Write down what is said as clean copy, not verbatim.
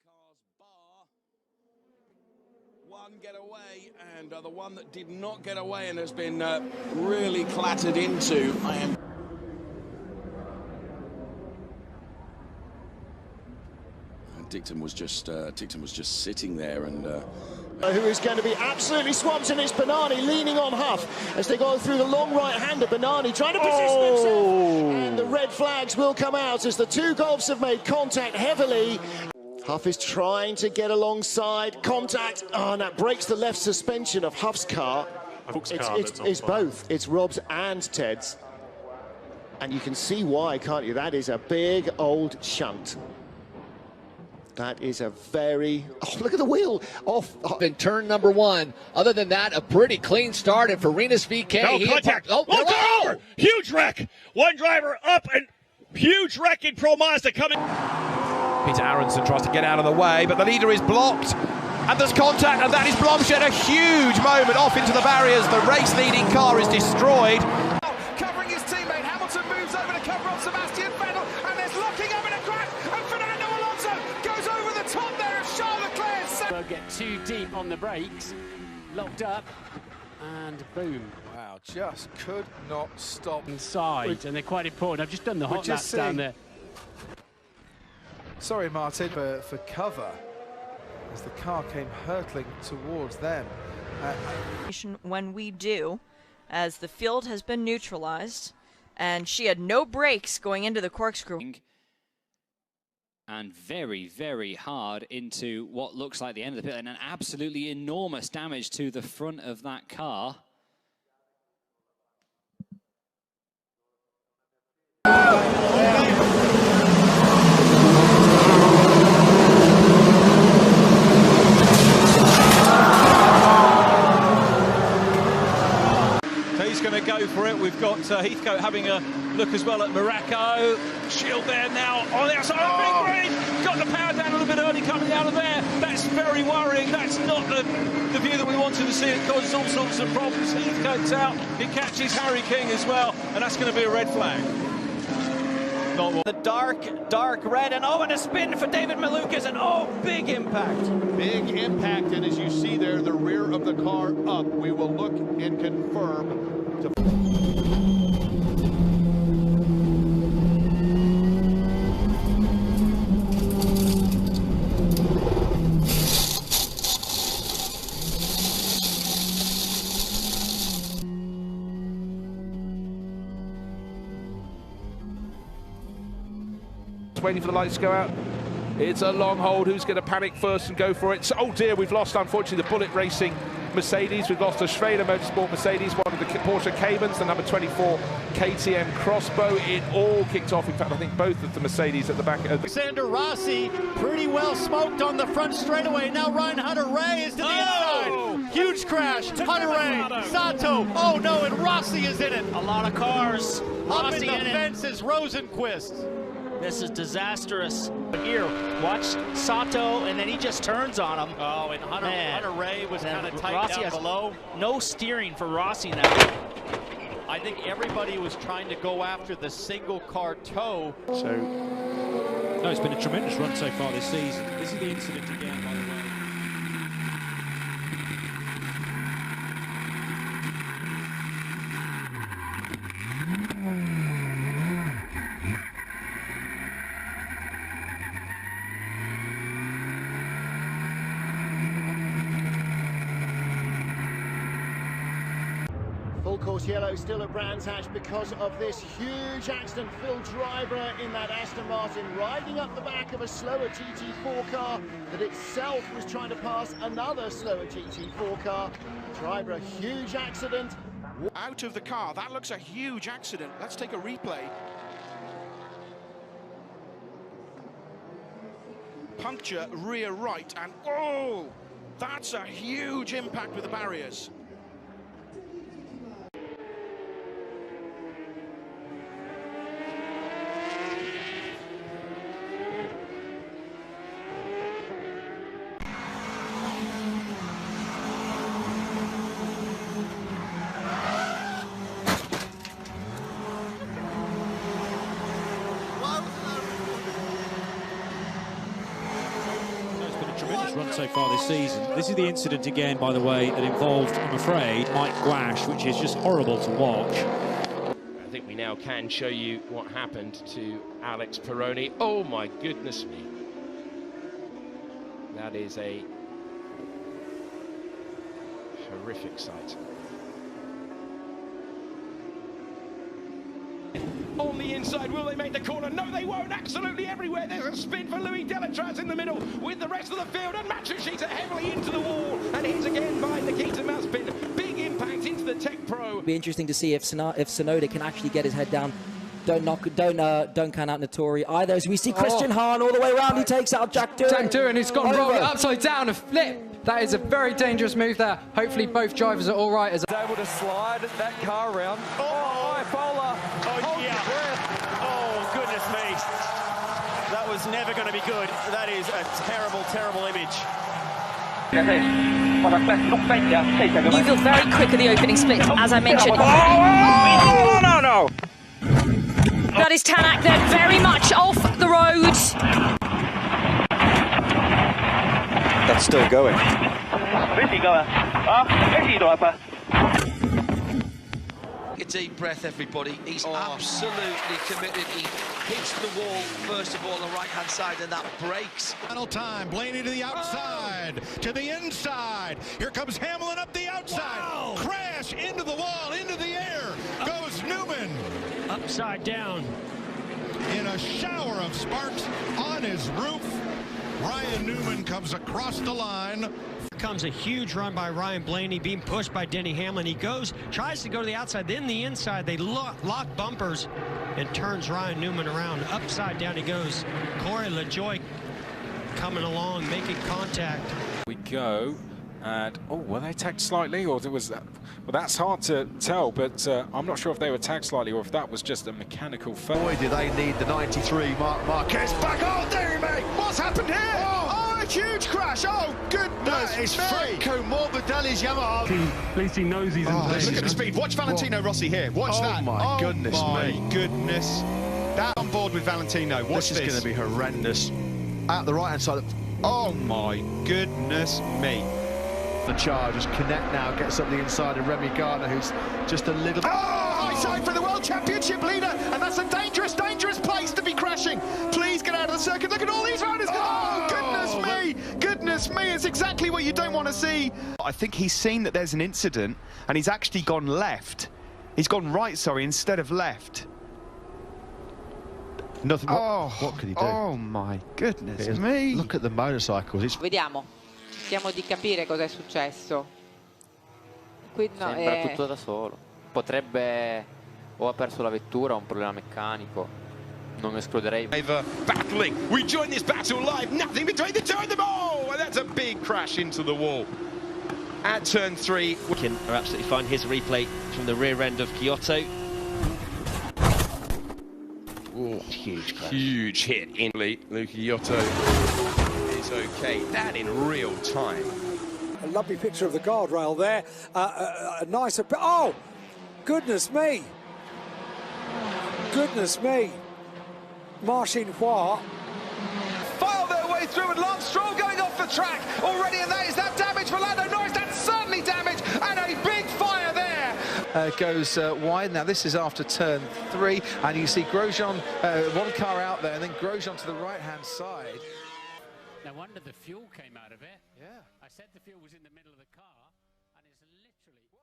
cars bar one get away, and the one that did not get away and has been really clattered into. Dicton was just sitting there and. Who is going to be absolutely swamped, and it's Bernani leaning on Huff as they go through the long right-hander. Bernani trying to position himself, and the red flags will come out as the two Golfs have made contact heavily. Huff is trying to get alongside, contact, and that breaks the left suspension of Huff's car. It's both, it's Rob's and Ted's. And you can see why, can't you? That is a big old shunt. That is a very... Oh, look at the wheel! Off. In turn number one. Other than that, a pretty clean start at Farinas VK. No contact. Over! Huge wreck. One driver up and huge wreck in Pro Mazda coming. Peter Aronson tries to get out of the way, but the leader is blocked. And there's contact, and that is Blomshed. A huge moment off into the barriers. The race-leading car is destroyed. Covering his teammate. Hamilton moves over to cover up Sebastian Vettel, and there's locking up in a crash, and Fernando Alonso goes over the top there of Charles Leclerc. Get too deep on the brakes, locked up, and boom. Wow, just could not stop. Inside, and they're quite important. I've just done the hot laps down there. Sorry, Martin, for cover as the car came hurtling towards them. When we do, as the field has been neutralized, and she had no brakes going into the corkscrew. And very, very hard into what looks like the end of the pit, and an absolutely enormous damage to the front of that car. He's going to go for it. We've got Heathcote having a look as well at Morocco. Shield there now on the outside. Oh, big green! Got the power down a little bit early coming out of there. That's very worrying. That's not the view that we wanted to see. It causes all sorts of problems. Heathcote's out. He catches Harry King as well, and that's going to be a red flag. The dark red, and and a spin for David Malukas, and big impact. Big impact, and as you see there, the rear of the car up. We will look and confirm. Waiting for the lights to go out. It's a long hold. Who's going to panic first and go for it? So, oh dear, we've lost, unfortunately, the Bullet Racing Mercedes. We've lost a Schrader Motorsport Mercedes, one of the Porsche Caymans, the number 24 KTM Crossbow. It all kicked off. In fact, I think both of the Mercedes at the back. Alexander Rossi pretty well smoked on the front straightaway. Now Ryan Hunter-Reay is to the inside. Huge crash. Hunter-Reay, Sato. Oh no, and Rossi is in it. A lot of cars. Up Rossi in the fence is Rosenquist. This is disastrous. Here, watch Sato, and then he just turns on him. Oh, and Hunter-Reay was kind of tight Rossi down below. No steering for Rossi now. I think everybody was trying to go after the single car toe. No, it's been a tremendous run so far this season. This is the incident again, by the way. Full course yellow still at Brands Hatch because of this huge accident. Phil Drybreath in that Aston Martin riding up the back of a slower GT4 car that itself was trying to pass another slower GT4 car. Drybreath, huge accident. Out of the car. That looks a huge accident. Let's take a replay. Puncture rear right, and oh, that's a huge impact with the barriers. his run so far this season. This is the incident again, by the way, that involved, I'm afraid, Mike Gwash, which is just horrible to watch. I think we now can show you what happened to Alex Peroni. Oh my goodness me. That is a horrific sight. On the inside, will they make the corner? No, they won't. Absolutely everywhere. There's a spin for Louis Delatraz in the middle with the rest of the field, and Matsushita heavily into the wall, and hits again by Nikita Mazepin. Big impact into the Tech Pro. It'll be interesting to see if Tsunoda can actually get his head down. Don't count out Nattori either. As we see Christian Hahn all the way around, he takes out Jack Doohan. Jack Doohan, who's gone rolled upside down, a flip. That is a very dangerous move there. Hopefully both drivers are all right. As able to slide that car around. Oh, Bowler. Oh, yeah. Oh, goodness me. That was never going to be good. That is a terrible, terrible image. You feel very quick at the opening split, as I mentioned. No. That is Tanak then very much off the road. That's still going. A deep breath, everybody. He's absolutely committed. He hits the wall, first of all, on the right-hand side, and that breaks. Final time, Blaney to the outside, to the inside. Here comes Hamlin up the outside. Wow. Crash into the wall, into the air. Goes Newman. Upside down. In a shower of sparks on his roof, Ryan Newman comes across the line. Comes a huge run by Ryan Blaney, being pushed by Denny Hamlin. He tries to go to the outside, then the inside. They lock bumpers and turns Ryan Newman around. Upside down he goes. Corey LaJoie coming along, making contact. We go, and were they tagged slightly, or was that? Well, that's hard to tell, but I'm not sure if they were tagged slightly or if that was just a mechanical fail. Boy, do they need the 93 Mark Marquez back. Oh, dear me! What's happened here? Oh, a huge crash! Oh, goodness! That is Franco Morbidelli's Yamaha. At least he knows he's in place. Look at the speed. Watch Valentino Rossi here. Watch that. Oh my goodness me! Goodness. That on board with Valentino. Watch this. This is going to be horrendous. Out the right-hand side. Oh my goodness me! The Chargers connect now, get something inside of Remy Gardner, who's just a little... Oh, high side for the World Championship leader, and that's a dangerous, dangerous place to be crashing. Please get out of the circuit. Look at all these riders. Oh, goodness me. Goodness me, it's exactly what you don't want to see. I think he's seen that there's an incident, and he's actually gone left. He's gone right, sorry, instead of left. Nothing. What could he do? Oh, my goodness me. Look at the motorcycles. Vediamo. Cerchiamo di capire cosa è successo. Qui no, sembra tutto da solo. Potrebbe o ha perso la vettura o un problema meccanico. Non escluderei. Battling. We join this battle live. Nothing between the two of them. Oh, and that's a big crash into the wall. At turn 3. Can are absolutely fine. Here's a replay from the rear end of Kyoto. Oh, huge crash. Huge hit in Luca Kyoto. Okay, that in real time. A lovely picture of the guardrail there. A nice... Oh! Goodness me! Goodness me! Marcin Hua. File their way through, and Lance Stroll going off the track already, and that is that damage for Lando Norris. That's certainly damage, and a big fire there. Goes wide. Now this is after turn 3, and you see Grosjean, one car out there, and then Grosjean to the right-hand side. No wonder the fuel came out of it. Yeah. I said the fuel was in the middle of the car, and it's literally...